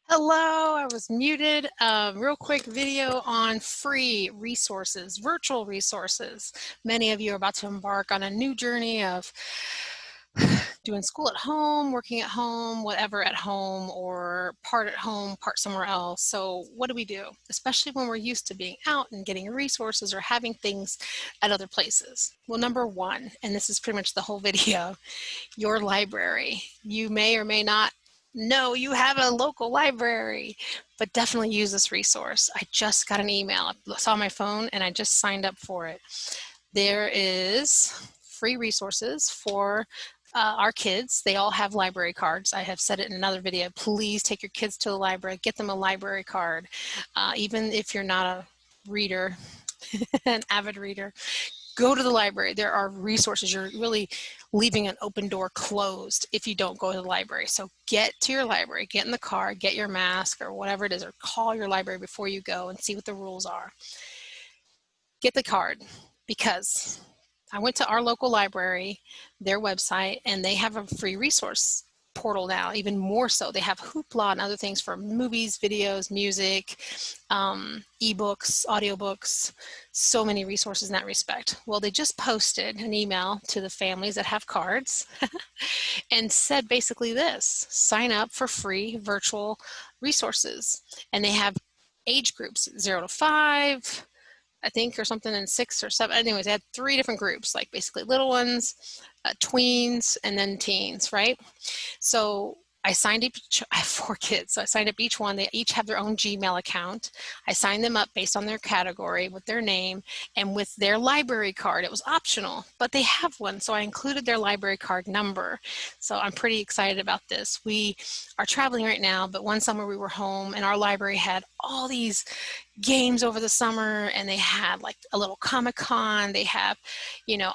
Hello, I was muted. Real quick video on free resources, virtual resources. Many of you are about to embark on a new journey of doing school at home, working at home, whatever at home, or part at home, part somewhere else. So what do? Especially when we're used to being out and getting resources or having things at other places. Well, number one, and this is pretty much the whole video, your library. You may or may not know you have a local library, but definitely use this resource. I just got an email. I saw my phone and I just signed up for it. There is free resources for our kids. They all have library cards. I have said it in another video. Please take your kids to the library. Get them a library card. Even if you're not a reader, an avid reader, go to the library. There are resources. You're really leaving an open door closed if you don't go to the library. So get to your library, get in the car, get your mask or whatever it is, or call your library before you go and see what the rules are. Get the card, because I went to our local library, their website, and they have a free resource portal now, even more so. They have Hoopla and other things for movies, videos, music, ebooks, audiobooks, so many resources in that respect. Well, they just posted an email to the families that have cards and said basically this: sign up for free virtual resources. And they have age groups, 0 to 5, I think, or something, in 6 or 7. Anyways, they had 3 different groups, like basically little ones, tweens, and then teens, right? So I signed each, I have 4 kids, so I signed up each one. They each have their own Gmail account. I signed them up based on their category with their name and with their library card. It was optional, but they have one, so I included their library card number. So I'm pretty excited about this. We are traveling right now, but one summer we were home and our library had all these games over the summer, and they had like a little Comic-Con. They have,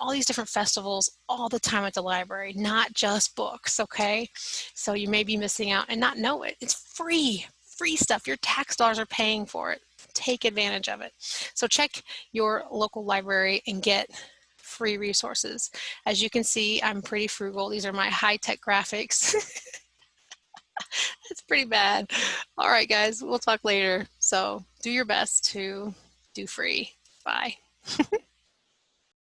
all these different festivals all the time at the library, not just books, okay? So you may be missing out and not know it. It's free stuff. Your tax dollars are paying for it. Take advantage of it. So check your local library and get free resources. As you can see, I'm pretty frugal. These are my high-tech graphics. It's pretty bad. All right, guys, we'll talk later. So do your best to do free. Bye.